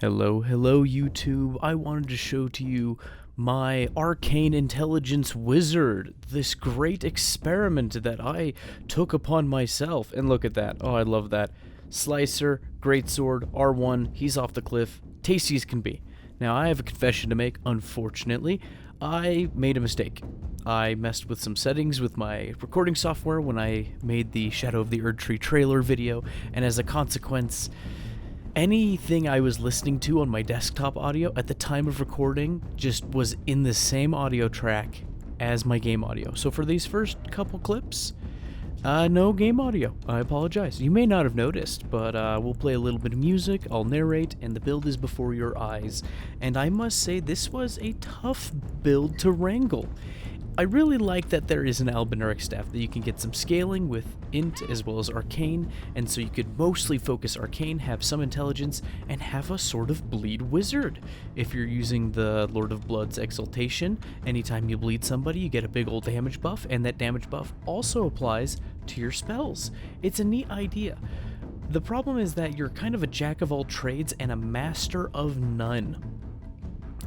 Hello, YouTube. I wanted to show to you my Arcane-intelligence wizard, this great experiment that I took upon myself. And look at that. Oh, I love that. Slicer, greatsword, R1, he's off the cliff, tasty as can be. Now, I have a confession to make. Unfortunately, I made a mistake. I messed with some settings with my recording software when I made the Shadow of the Erdtree trailer video, and as a consequence, anything I was listening to on my desktop audio at the time of recording just was in the same audio track as my game audio. So for these first couple clips, no game audio. I apologize. You may not have noticed, but we'll play a little bit of music, I'll narrate, and the build is before your eyes. And I must say, this was a tough build to wrangle. I really like that there is an albinuric staff that you can get some scaling with int as well as arcane, and so you could mostly focus arcane, have some intelligence, and have a sort of bleed wizard. If you're using the Lord of Blood's exaltation, anytime you bleed somebody you get a big old damage buff, and that damage buff also applies to your spells. It's a neat idea. The problem is that you're kind of a jack of all trades and a master of none.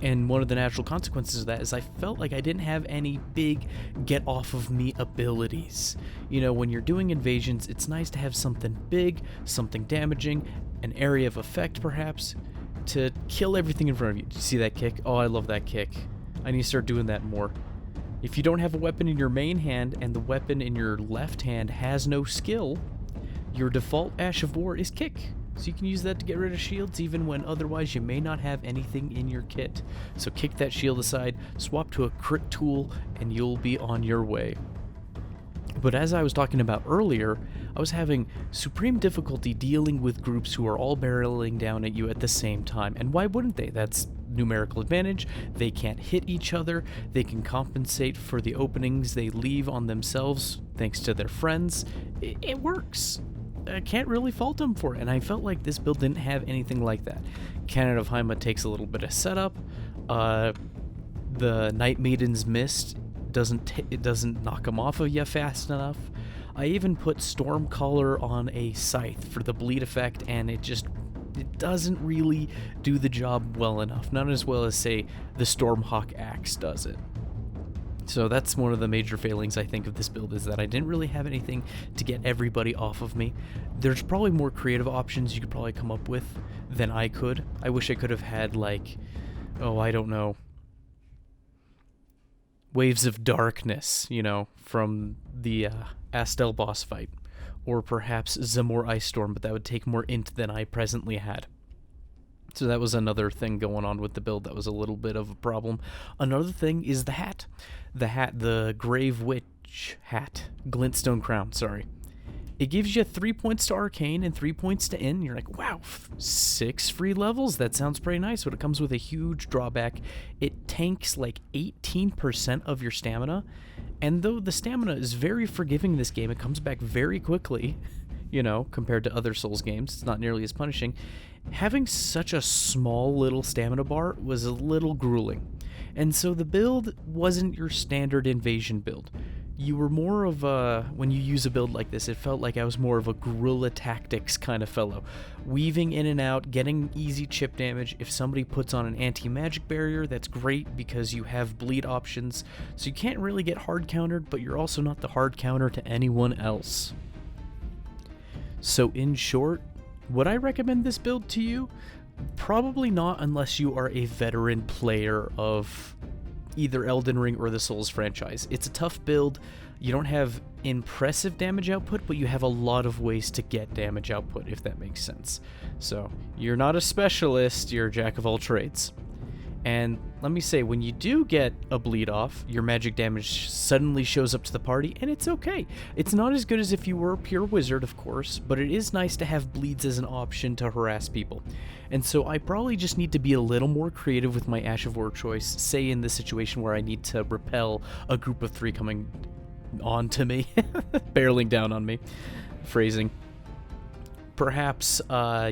And one of the natural consequences of that is I felt like I didn't have any big get-off-of-me abilities. You know, when you're doing invasions, it's nice to have something big, something damaging, an area of effect, perhaps, to kill everything in front of you. Did you see that kick? Oh, I love that kick. I need to start doing that more. If you don't have a weapon in your main hand and the weapon in your left hand has no skill, your default Ash of War is kick. So you can use that to get rid of shields even when otherwise you may not have anything in your kit. So kick that shield aside, swap to a crit tool, and you'll be on your way. But as I was talking about earlier, I was having supreme difficulty dealing with groups who are all barreling down at you at the same time. And why wouldn't they? That's numerical advantage. They can't hit each other. They can compensate for the openings they leave on themselves thanks to their friends. It works. I can't really fault them for it, and I felt like this build didn't have anything like that. Gavel of Haima takes a little bit of setup. The Night Maiden's Mist doesn't knock them off of you fast enough. I even put Stormcaller on a scythe for the bleed effect, and it doesn't really do the job well enough. Not as well as, say, the Stormhawk Axe does it. So that's one of the major failings, I think, of this build, is that I didn't really have anything to get everybody off of me. There's probably more creative options you could probably come up with than I could. I wish I could have had, like, oh, I don't know, Waves of Darkness, you know, from the Astel boss fight. Or perhaps Zamor Ice Storm, but that would take more int than I presently had. So that was another thing going on with the build that was a little bit of a problem. Another thing is the hat. The Grave Witch hat. Glintstone Crown, sorry. It gives you 3 points to Arcane and 3 points to In. You're like, wow, 6 free levels? That sounds pretty nice, but it comes with a huge drawback. It tanks like 18% of your stamina. And though the stamina is very forgiving in this game, it comes back very quickly, you know, compared to other Souls games. It's not nearly as punishing. Having such a small little stamina bar was a little grueling. And so the build wasn't your standard invasion build. You were more of a, when you use a build like this, it felt like I was more of a guerrilla tactics kind of fellow. Weaving in and out, getting easy chip damage. If somebody puts on an anti-magic barrier, that's great because you have bleed options. So you can't really get hard countered, but you're also not the hard counter to anyone else. So in short, would I recommend this build to you? Probably not, unless you are a veteran player of either Elden Ring or the Souls franchise. It's a tough build. You don't have impressive damage output, but you have a lot of ways to get damage output, if that makes sense. So, you're not a specialist, you're a jack of all trades. And let me say, when you do get a bleed off, your magic damage suddenly shows up to the party, and it's okay. It's not as good as if you were a pure wizard, of course, but it is nice to have bleeds as an option to harass people. And so I probably just need to be a little more creative with my Ash of War choice, say in this situation where I need to repel a group of 3 coming on to me, barreling down on me, phrasing. Perhaps,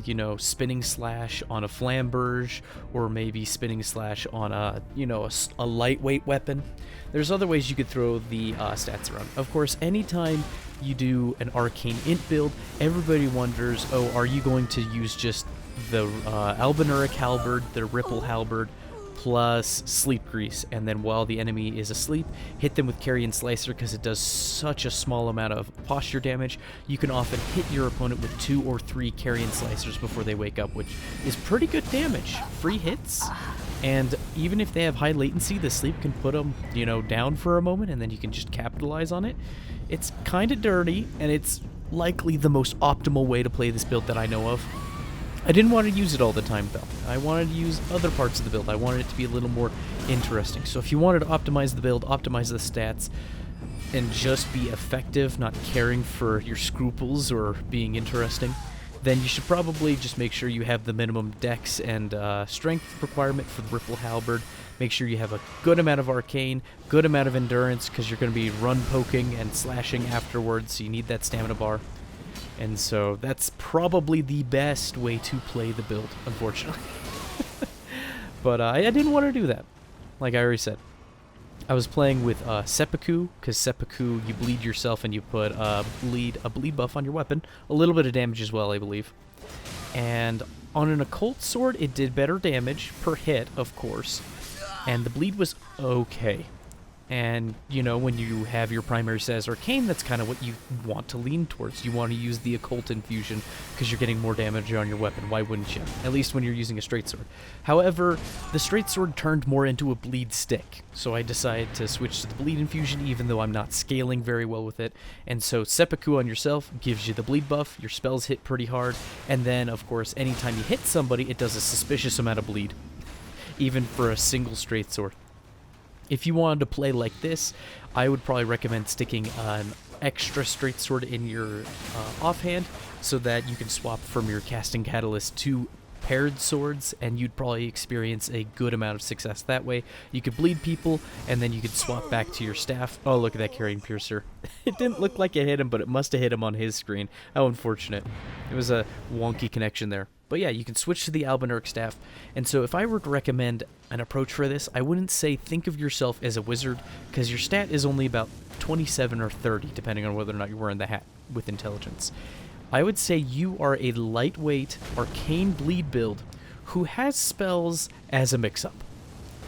you know, Spinning Slash on a Flamberge, or maybe Spinning Slash on a, you know, a lightweight weapon. There's other ways you could throw the stats around. Of course, anytime you do an Arcane Int build, everybody wonders, oh, are you going to use just the Albinuric Halberd, the Ripple Halberd, plus Sleep Grease, and then while the enemy is asleep, hit them with Carrion Slicer because it does such a small amount of posture damage. You can often hit your opponent with 2 or 3 Carrion Slicers before they wake up, which is pretty good damage. Free hits, and even if they have high latency, the sleep can put them, you know, down for a moment, and then you can just capitalize on it. It's kind of dirty, and it's likely the most optimal way to play this build that I know of. I didn't want to use it all the time, though. I wanted to use other parts of the build. I wanted it to be a little more interesting. So if you wanted to optimize the build, optimize the stats, and just be effective, not caring for your scruples or being interesting, then you should probably just make sure you have the minimum dex and strength requirement for the Ripple Halberd. Make sure you have a good amount of arcane, good amount of endurance, because you're going to be run poking and slashing afterwards, so you need that stamina bar. And so that's probably the best way to play the build, unfortunately. But I didn't want to do that, like I already said. I was playing with Seppuku, because Seppuku, you bleed yourself and you put a bleed buff on your weapon. A little bit of damage as well, I believe. And on an occult sword, it did better damage per hit, of course. And the bleed was okay. And, you know, when you have your primary set as Arcane, that's kind of what you want to lean towards. You want to use the Occult Infusion because you're getting more damage on your weapon. Why wouldn't you? At least when you're using a straight sword. However, the straight sword turned more into a bleed stick. So I decided to switch to the bleed infusion, even though I'm not scaling very well with it. And so Seppuku on yourself gives you the bleed buff. Your spells hit pretty hard. And then, of course, anytime you hit somebody, it does a suspicious amount of bleed. Even for a single straight sword. If you wanted to play like this, I would probably recommend sticking an extra straight sword in your offhand so that you can swap from your casting catalyst to paired swords, and you'd probably experience a good amount of success that way. You could bleed people, and then you could swap back to your staff. Oh, look at that Carrion Piercer. It didn't look like it hit him, but it must have hit him on his screen. How unfortunate. It was a wonky connection there. But yeah, you can switch to the Albinuric staff. And so if I were to recommend an approach for this, I wouldn't say think of yourself as a wizard, because your stat is only about 27 or 30, depending on whether or not you're wearing the hat with intelligence. I would say you are a lightweight arcane bleed build who has spells as a mix-up.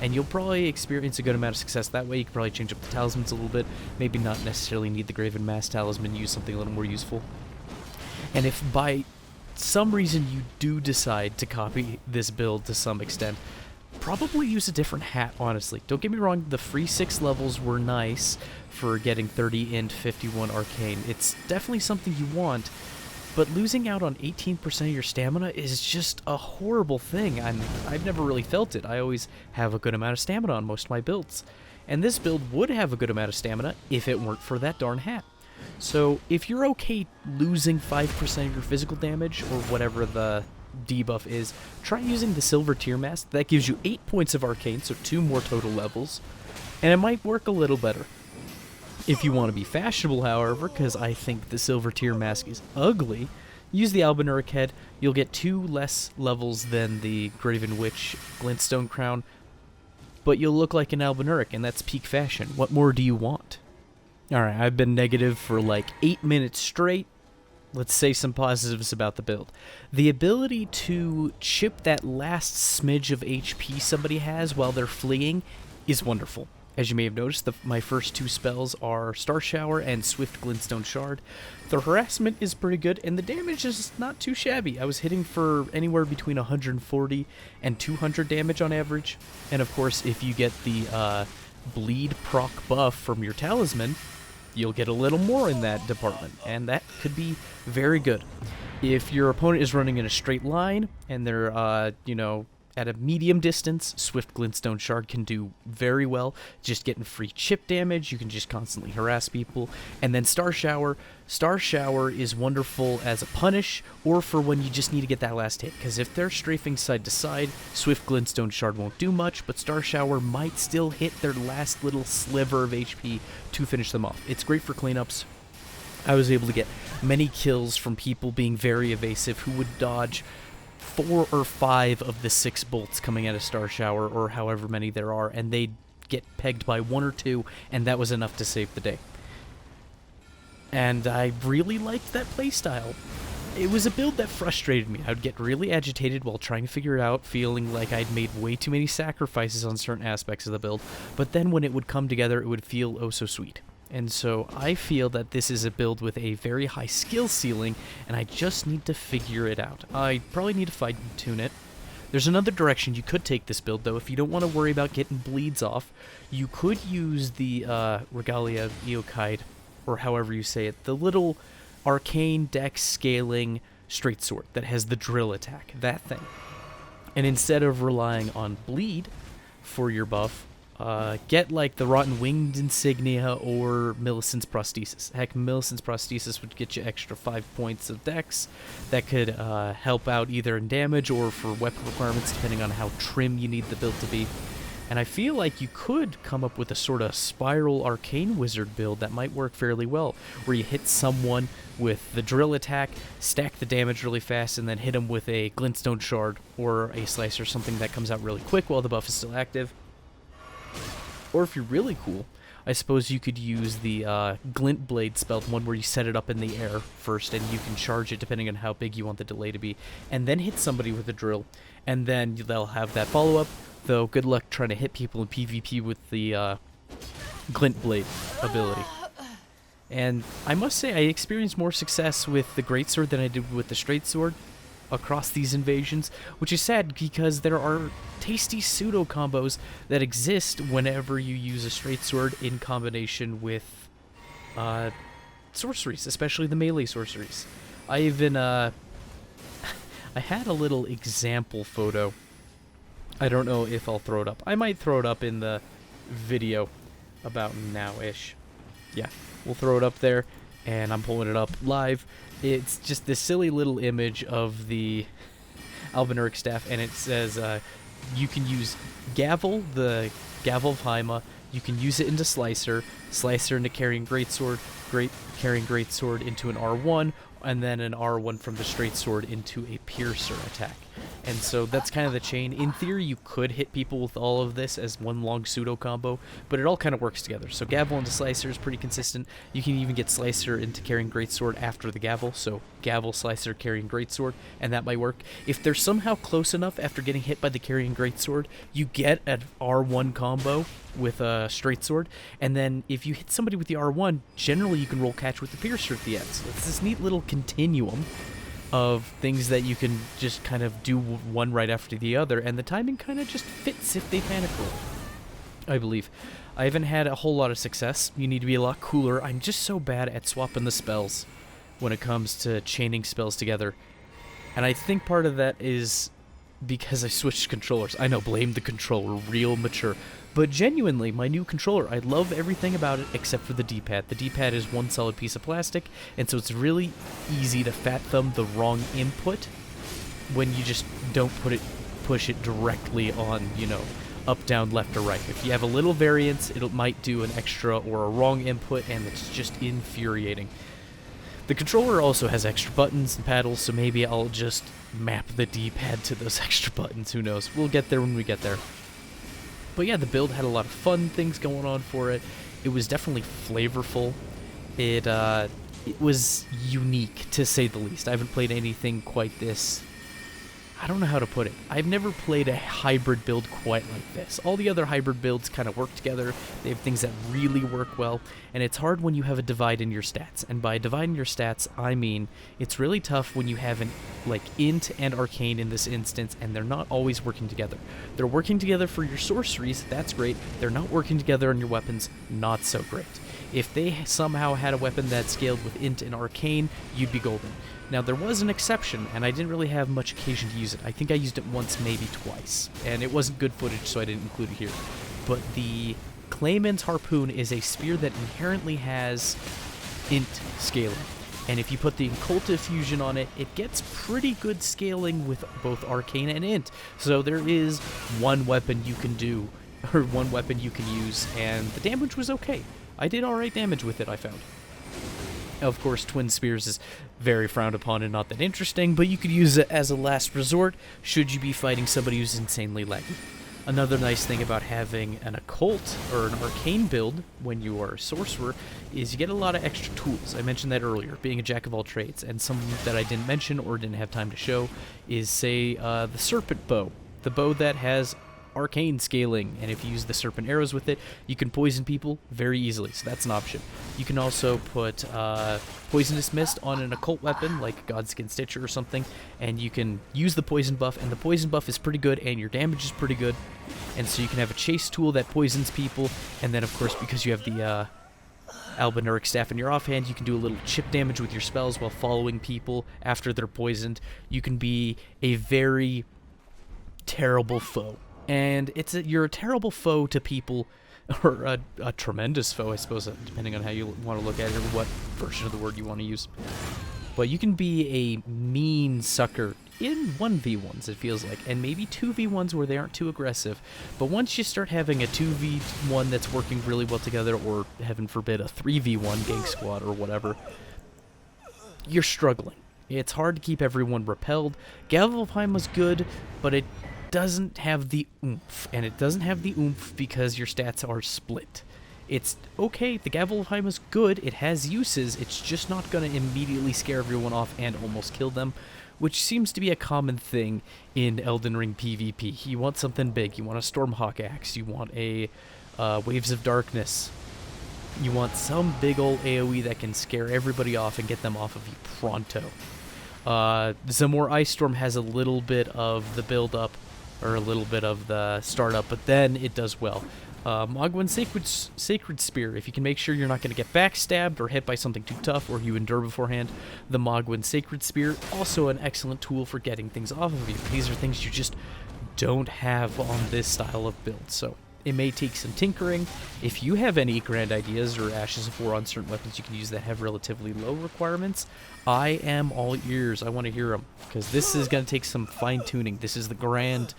And you'll probably experience a good amount of success that way. You can probably change up the talismans a little bit. Maybe not necessarily need the Graven Mass talisman, use something a little more useful. And if by some reason you do decide to copy this build to some extent, probably use a different hat, honestly. Don't get me wrong, the free 6 levels were nice for getting 30 int 51 arcane. It's definitely something you want, but losing out on 18% of your stamina is just a horrible thing. I've never really felt it. I always have a good amount of stamina on most of my builds. And this build would have a good amount of stamina if it weren't for that darn hat. So if you're okay losing 5% of your physical damage, or whatever the debuff is, try using the Silver Tier Mask. That gives you 8 points of arcane, so 2 more total levels, and it might work a little better. If you want to be fashionable, however, because I think the Silver Tier Mask is ugly, use the Albinuric head. You'll get 2 less levels than the Graven Witch Glintstone Crown, but you'll look like an Albinuric, and that's peak fashion. What more do you want? Alright, I've been negative for like 8 minutes straight. Let's say some positives about the build. The ability to chip that last smidge of HP somebody has while they're fleeing is wonderful. As you may have noticed, my first 2 spells are Star Shower and Swift Glintstone Shard. The harassment is pretty good, and the damage is not too shabby. I was hitting for anywhere between 140 and 200 damage on average. And of course, if you get the bleed proc buff from your talisman, you'll get a little more in that department, and that could be very good. If your opponent is running in a straight line, and they're, you know, at a medium distance, Swift Glintstone Shard can do very well. Just getting free chip damage, you can just constantly harass people. And then Star Shower. Star Shower is wonderful as a punish, or for when you just need to get that last hit. Because if they're strafing side to side, Swift Glintstone Shard won't do much, but Star Shower might still hit their last little sliver of HP to finish them off. It's great for cleanups. I was able to get many kills from people being very evasive who would dodge 4 or 5 of the 6 bolts coming out of Star Shower, or however many there are, and they'd get pegged by 1 or 2, and that was enough to save the day. And I really liked that playstyle. it was a build that frustrated me. I would get really agitated while trying to figure it out, feeling like I'd made way too many sacrifices on certain aspects of the build, but then when it would come together, it would feel oh so sweet. And so I feel that this is a build with a very high skill ceiling, and I just need to figure it out. I probably need to fine-tune it. There's another direction you could take this build, though. If you don't want to worry about getting bleeds off, you could use the Regalia Eokide, or however you say it, the little arcane dex scaling straight sword that has the drill attack, that thing. And instead of relying on bleed for your buff, get like the Rotten Winged Insignia or Millicent's Prosthesis. Heck, Millicent's Prosthesis would get you extra 5 points of dex. That could help out either in damage or for weapon requirements, depending on how trim you need the build to be. And I feel like you could come up with a sort of spiral arcane wizard build that might work fairly well, where you hit someone with the drill attack, stack the damage really fast, and then hit them with a glintstone shard or a slice or something that comes out really quick while the buff is still active. Or if you're really cool, I suppose you could use the Glint Blade spell, one where you set it up in the air first, and you can charge it depending on how big you want the delay to be, and then hit somebody with a drill, and then they'll have that follow-up, though good luck trying to hit people in PvP with the Glint Blade ability. And I must say, I experienced more success with the Greatsword than I did with the Straight Sword across these invasions, which is sad because there are tasty pseudo combos that exist whenever you use a straight sword in combination with sorceries, especially the melee sorceries. I even I had a little example photo. I don't know if I'll throw it up. I might throw it up in the video about now-ish. Yeah, we'll throw it up there, and I'm pulling it up live. It's just this silly little image of the Albinuric staff, and it says you can use Gavel, the Gavel of Haima. You can use it into Slicer, Slicer into Carrying Greatsword, Carrying Greatsword into an R1, and then an R1 from the Straight Sword into a Piercer attack. And so that's kind of the chain. In theory, you could hit people with all of this as one long pseudo combo, but it all kind of works together. So Gavel into Slicer is pretty consistent. You can even get Slicer into Carrying Greatsword after the Gavel, so Gavel, Slicer, Carrying Greatsword, and that might work. If they're somehow close enough after getting hit by the Carrying Greatsword, you get an R1 combo with a Straight Sword, and then if you hit somebody with the R1, generally you can roll catch with the Piercer at the end. So it's this neat little continuum of things that you can just kind of do one right after the other, and the timing kind of just fits if they panic roll, I believe. I haven't had a whole lot of success. You need to be a lot cooler. I'm just so bad at swapping the spells when it comes to chaining spells together, and I think part of that is because I switched controllers. I know, blame the controller, real mature. But genuinely, my new controller, I love everything about it except for the D-pad. The D-pad is one solid piece of plastic, and so it's really easy to fat thumb the wrong input when you just don't push it directly on, you know, up, down, left, or right. If you have a little variance, it might do an extra or a wrong input, and it's just infuriating. The controller also has extra buttons and paddles, so maybe I'll just map the D-pad to those extra buttons. Who knows? We'll get there when we get there. But yeah, the build had a lot of fun things going on for it. It was definitely flavorful. It was unique, to say the least. I haven't played anything quite this. I don't know how to put it. I've never played a hybrid build quite like this. All the other hybrid builds kind of work together. They have things that really work well, and it's hard when you have a divide in your stats. And by dividing your stats, I mean it's really tough when you have an like int and arcane in this instance, and they're not always working together. They're working together for your sorceries, that's great. They're not working together on your weapons, not so great. If they somehow had a weapon that scaled with int and arcane, you'd be golden. Now, there was an exception, and I didn't really have much occasion to use it. I think I used it once, maybe twice, and it wasn't good footage, so I didn't include it here. But the Clayman's Harpoon is a spear that inherently has int scaling, and if you put the Inculta fusion on it, it gets pretty good scaling with both arcane and int. So there is one weapon you can do, or one weapon you can use, and the damage was okay. I did alright damage with it, I found. Of course, Twin Spears is very frowned upon and not that interesting, but you could use it as a last resort should you be fighting somebody who's insanely laggy. Another nice thing about having an occult or an arcane build when you are a sorcerer is you get a lot of extra tools. I mentioned that earlier, being a jack of all trades, and some that I didn't mention or didn't have time to show is, say, the serpent bow. The bow that has arcane scaling, and if you use the serpent arrows with it, you can poison people very easily, so that's an option. You can also put poisonous mist on an occult weapon like Godskin Stitcher or something, and you can use the poison buff, and the poison buff is pretty good and your damage is pretty good, and so you can have a chase tool that poisons people, and then of course because you have the Albinuric staff in your offhand, you can do a little chip damage with your spells while following people after they're poisoned. You can be a very terrible foe. And you're a terrible foe to people, or a tremendous foe, I suppose, depending on how you want to look at it, or what version of the word you want to use. But you can be a mean sucker in 1v1s, it feels like, and maybe 2v1s where they aren't too aggressive. But once you start having a 2v1 that's working really well together, or heaven forbid, a 3v1 gang squad or whatever, you're struggling. It's hard to keep everyone repelled. Gavel of Haima's good, but it doesn't have the oomph, and it doesn't have the oomph because your stats are split. It's okay, the Gavel of Haima's good, it has uses, it's just not going to immediately scare everyone off and almost kill them, which seems to be a common thing in Elden Ring PvP. You want something big, you want a Stormhawk axe, you want a Waves of Darkness, you want some big old AoE that can scare everybody off and get them off of you pronto. Zamor Ice Storm has a little bit of the build-up, or a little bit of the startup, but then it does well. Mogwin Sacred Spear, if you can make sure you're not going to get backstabbed or hit by something too tough, or you endure beforehand, the Mogwin Sacred Spear, also an excellent tool for getting things off of you. These are things you just don't have on this style of build, so it may take some tinkering. If you have any grand ideas or Ashes of War on certain weapons you can use that have relatively low requirements, I am all ears. I want to hear them, because this is going to take some fine-tuning. This is the grand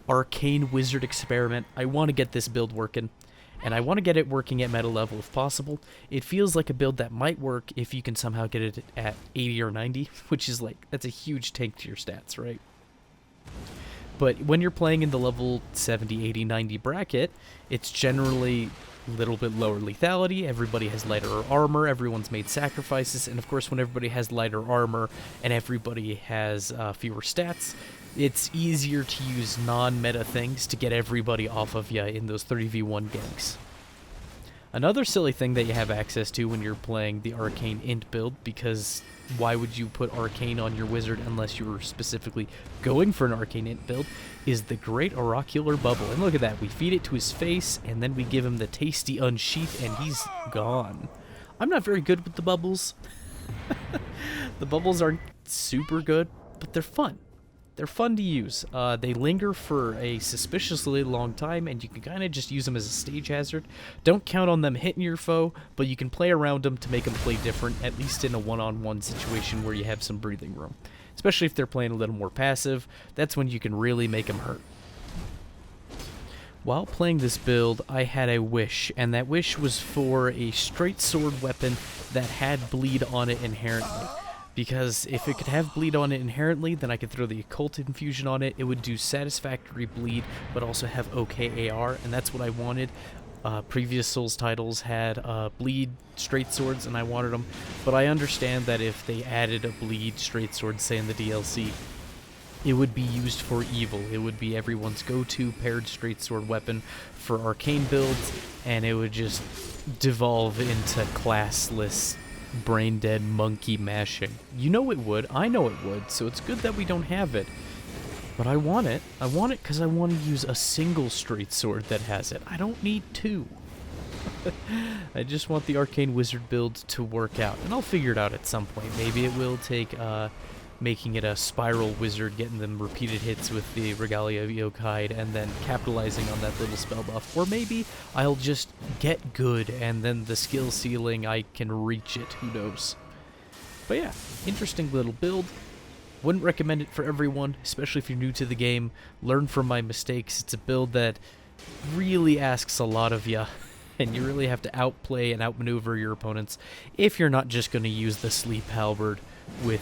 Arcane Wizard experiment. I want to get this build working, and I want to get it working at meta level if possible. It feels like a build that might work if you can somehow get it at 80 or 90, which is like, that's a huge tank to your stats, right? But when you're playing in the level 70, 80, 90 bracket, it's generally a little bit lower lethality, everybody has lighter armor, everyone's made sacrifices, and of course when everybody has lighter armor and everybody has fewer stats, it's easier to use non-meta things to get everybody off of you in those 30v1 ganks. Another silly thing that you have access to when you're playing the Arcane Int build, because why would you put Arcane on your wizard unless you were specifically going for an Arcane Int build, is the Great Oracular Bubble. And look at that, we feed it to his face, and then we give him the tasty unsheath, and he's gone. I'm not very good with the bubbles. The bubbles aren't super good, but they're fun. They're fun to use. They linger for a suspiciously long time, and you can kind of just use them as a stage hazard. Don't count on them hitting your foe, but you can play around them to make them play different, at least in a one-on-one situation where you have some breathing room. Especially if they're playing a little more passive, that's when you can really make them hurt. While playing this build, I had a wish, and that wish was for a straight sword weapon that had bleed on it inherently. Because if it could have bleed on it inherently, then I could throw the occult infusion on it. It would do satisfactory bleed, but also have okay AR, and that's what I wanted. Previous Souls titles had bleed straight swords, and I wanted them. But I understand that if they added a bleed straight sword, say in the DLC, it would be used for evil. It would be everyone's go-to paired straight sword weapon for arcane builds, and it would just devolve into classless brain-dead monkey mashing. You know it would, I know it would, so it's good that we don't have it. But I want it. I want it because I want to use a single straight sword that has it. I don't need two. I just want the Arcane Wizard build to work out, and I'll figure it out at some point. Maybe it will take making it a spiral wizard, getting them repeated hits with the Regalia of Eokide, and then capitalizing on that little spell buff. Or maybe I'll just get good, and then the skill ceiling, I can reach it, who knows. But yeah, interesting little build. Wouldn't recommend it for everyone, especially if you're new to the game. Learn from my mistakes. It's a build that really asks a lot of you, and you really have to outplay and outmaneuver your opponents if you're not just going to use the Sleep Halberd with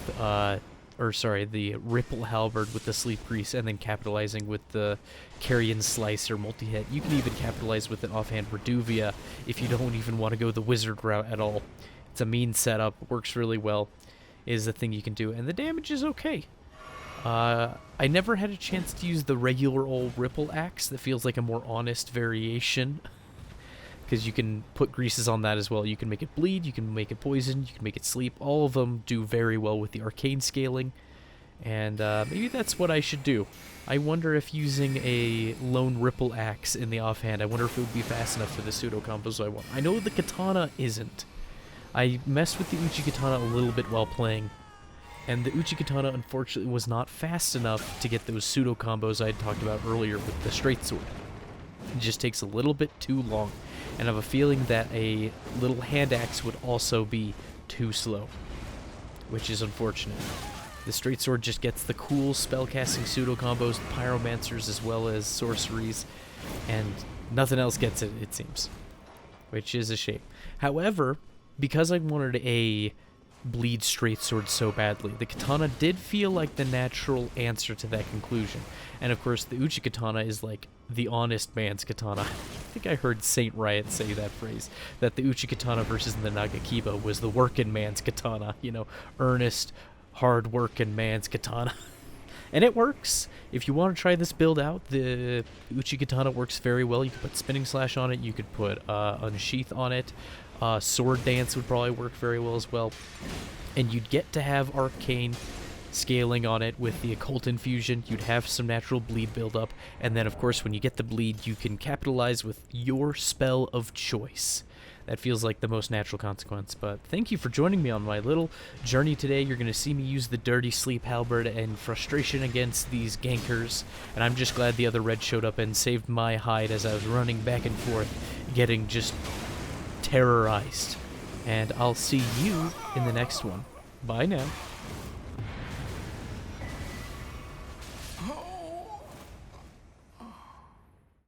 or sorry, the Ripple Halberd with the Sleep Grease, and then capitalizing with the Carrion Slicer multi-hit. You can even capitalize with an offhand Reduvia if you don't even want to go the wizard route at all. It's a mean setup, works really well, is the thing you can do, and the damage is okay. I never had a chance to use the regular old Ripple Axe that feels like a more honest variation, because you can put greases on that as well. You can make it bleed, you can make it poison, you can make it sleep. All of them do very well with the arcane scaling, and maybe that's what I should do. I wonder if using a lone Ripple Axe in the offhand, I wonder if it would be fast enough for the pseudo combos I want. I know the katana isn't. I messed with the Uchi Katana a little bit while playing, and the Uchi Katana unfortunately was not fast enough to get those pseudo combos I had talked about earlier with the straight sword. It just takes a little bit too long, and I have a feeling that a little hand axe would also be too slow, which is unfortunate. The straight sword just gets the cool spellcasting pseudo combos, pyromancers as well as sorceries, and nothing else gets it, it seems, which is a shame. However, because I wanted a bleed straight sword so badly, the katana did feel like the natural answer to that conclusion. And of course, the Uchi Katana is like the honest man's katana. I think I heard Saint Riot say that phrase, that the Uchi Katana versus the Nagakiba was the working man's katana, you know, earnest, hard working man's katana. And it works. If you want to try this build out, the Uchi Katana works very well. You could put Spinning Slash on it, you could put Unsheath on it, Sword Dance would probably work very well as well. And you'd get to have arcane scaling on it with the occult infusion. You'd have some natural bleed buildup, and then of course when you get the bleed, you can capitalize with your spell of choice. That feels like the most natural consequence. But thank you for joining me on my little journey today. You're going to see me use the Dirty Sleep Halberd and frustration against these gankers, and I'm just glad the other red showed up and saved my hide as I was running back and forth, getting just terrorized. And I'll see you in the next one. Bye now.